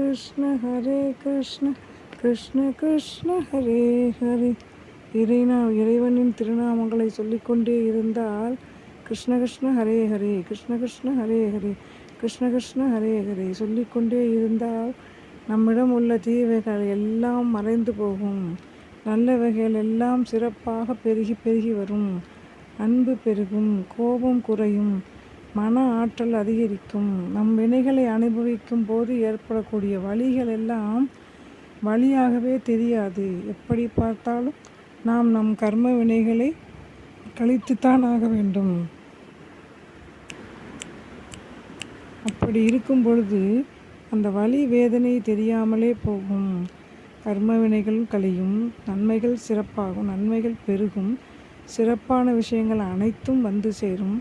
கிருஷ்ண ஹரே கிருஷ்ண கிருஷ்ண கிருஷ்ண ஹரே ஹரே. இறைவனின் திருநாமங்களை சொல்லிக்கொண்டே இருந்தால் கிருஷ்ண கிருஷ்ண ஹரே ஹரே கிருஷ்ண கிருஷ்ண ஹரே ஹரே கிருஷ்ண கிருஷ்ண ஹரே ஹரே சொல்லிக்கொண்டே இருந்தால் நம்மிடம் உள்ள தீவைகள் எல்லாம் மறைந்து போகும். நல்லவைகள் எல்லாம் சிறப்பாக பெருகி பெருகி வரும். அன்பு பெருகும், கோபம் குறையும், மன ஆற்றல் அதிகரிக்கும். நம் வினைகளை அனுபவிக்கும் போது ஏற்படக்கூடிய வலிகள் எல்லாம் வலியாகவே தெரியாது. எப்படி பார்த்தாலும் நாம் நம் கர்ம வினைகளை கழித்துத்தான் ஆக வேண்டும். அப்படி இருக்கும் பொழுது அந்த வலி வேதனை தெரியாமலே போகும். கர்ம வினைகள் கழியும், நன்மைகள் சிறப்பாகும், நன்மைகள் பெருகும், சிறப்பான விஷயங்கள் அனைத்தும் வந்து சேரும்,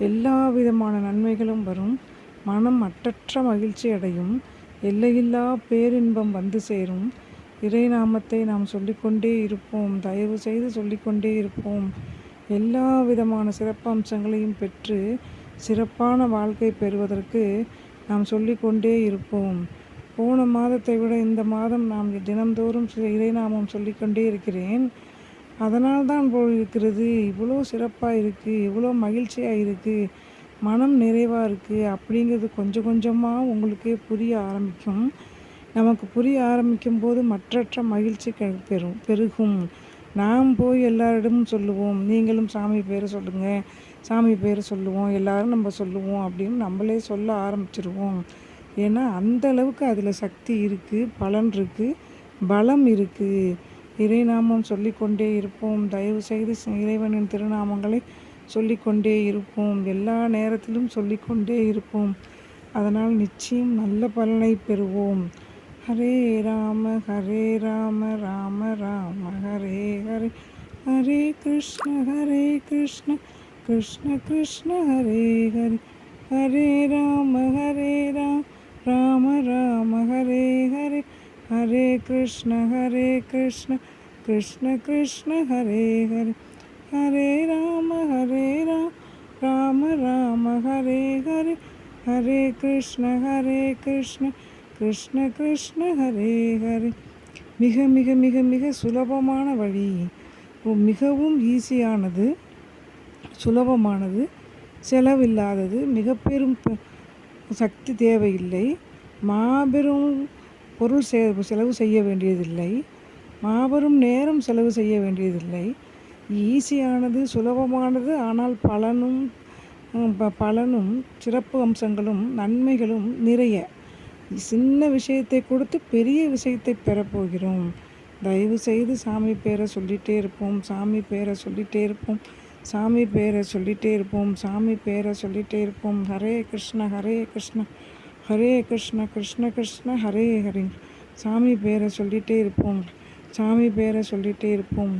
எல்லா விதமான நன்மைகளும் வரும், மனம் அற்றற்ற மகிழ்ச்சி அடையும், எல்லையில்லா பேரின்பம் வந்து சேரும். இறைநாமத்தை நாம் சொல்லிக்கொண்டே இருப்போம், தயவு செய்து சொல்லிக்கொண்டே இருப்போம். எல்லா விதமான சிறப்பம்சங்களையும் பெற்று சிறப்பான வாழ்க்கை பெறுவதற்கு நாம் சொல்லிக்கொண்டே இருப்போம். போன மாதத்தை விட இந்த மாதம் நாம் தினந்தோறும் இறைநாமம் சொல்லிக்கொண்டே இருக்கிறேன். அதனால்தான் போல் இருக்கிறது, இவ்வளோ சிறப்பாக இருக்குது, இவ்வளோ மகிழ்ச்சியாக இருக்குது, மனம் நிறைவாக இருக்குது அப்படிங்கிறது கொஞ்சம் கொஞ்சமாக உங்களுக்கே புரிய ஆரம்பிக்கும். நமக்கு புரிய ஆரம்பிக்கும் போது மற்றற்ற மகிழ்ச்சி பெருகும். நாம் போய் எல்லாரிடமும் சொல்லுவோம், நீங்களும் சாமி பேரை சொல்லுங்கள், சாமி பேரை சொல்லுவோம், எல்லோரும் நம்ம சொல்லுவோம் அப்படின்னு நம்மளே சொல்ல ஆரம்பிச்சிருவோம். ஏன்னா அந்த அளவுக்கு அதில் சக்தி இருக்குது, பலன் இருக்குது, பலம் இருக்குது. இறைநாமம் சொல்லிக்கொண்டே இருப்போம். தயவு செய்து இறைவனின் திருநாமங்களை சொல்லிக்கொண்டே இருப்போம். எல்லா நேரத்திலும் சொல்லிக்கொண்டே இருப்போம். அதனால் நிச்சயம் நல்ல பலனை பெறுவோம். ஹரே ராம ராம ராம ஹரே ஹரே, ஹரே கிருஷ்ண கிருஷ்ண கிருஷ்ண ஹரே ஹரே, ஹரே ராம ராம ராம ஹரே ஹரே, ஹரே கிருஷ்ண கிருஷ்ண கிருஷ்ண ஹரே ஹரே, ஹரே ராம ராம ராம ஹரே ஹரே, ஹரே கிருஷ்ண கிருஷ்ண கிருஷ்ண ஹரே ஹரே. மிக மிக மிக மிக சுலபமான வழி, மிகவும் ஈஸியானது, சுலபமானது, செலவில்லாதது, மிக பெரும் சக்தி தேவையில்லை, மாபெரும் பொருள் செலவு செய்ய வேண்டியதில்லை, மாபெரும் நேரம் செலவு செய்ய வேண்டியதில்லை. ஈஸியானது, சுலபமானது, ஆனால் பலனும் சிறப்பு அம்சங்களும் நன்மைகளும் நிறைய. சின்ன விஷயத்தை கொடுத்து பெரிய விஷயத்தை பெறப்போகிறோம். தயவு செய்து சாமி பேரை சொல்லிகிட்டே இருப்போம், சாமி பேரை சொல்லிகிட்டே இருப்போம், சாமி பேரை சொல்லிகிட்டே இருப்போம், சாமி பேரை சொல்லிகிட்டே இருப்போம். ஹரே கிருஷ்ண ஹரே கிருஷ்ண கிருஷ்ண கிருஷ்ண ஹரே ஹரே. சாமி பேரை சொல்லிகிட்டே இருப்போம், சாமி பேரை சொல்லிகிட்டே இருப்போம்.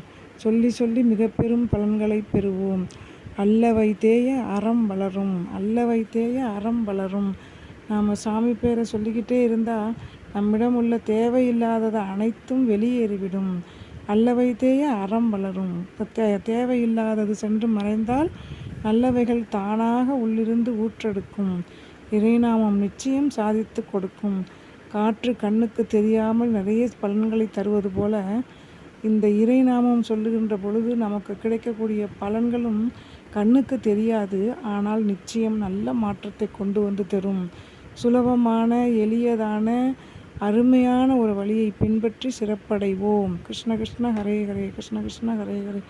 சொல்லி சொல்லி மிக பெரும் பலன்களை பெறுவோம். அல்ல வைத்தேய அறம் வளரும், அல்ல வைத்தேய அறம் வளரும். நாம் சாமி பேரை சொல்லிக்கிட்டே இருந்தால் நம்மிடம் உள்ள தேவையில்லாதது அனைத்தும் வெளியேறிவிடும். அல்ல வைத்தேய அறம் வளரும். தேவையில்லாதது சென்று மறைந்தால் நல்லவைகள் தானாக உள்ளிருந்து ஊற்றெடுக்கும். இறைநாமம் நிச்சயம் சாதித்து கொடுக்கும். காற்று கண்ணுக்கு தெரியாமல் நிறைய பலன்களை தருவது போல இந்த இறைநாமம் சொல்லுகின்ற பொழுது நமக்கு கிடைக்கக்கூடிய பலன்களும் கண்ணுக்கு தெரியாது, ஆனால் நிச்சயம் நல்ல மாற்றத்தை கொண்டு வந்து தரும். சுலபமான, எளியதான, அருமையான ஒரு வழியை பின்பற்றி சிறப்படைவோம். கிருஷ்ண கிருஷ்ண ஹரே ஹரே, கிருஷ்ண கிருஷ்ண ஹரே ஹரே.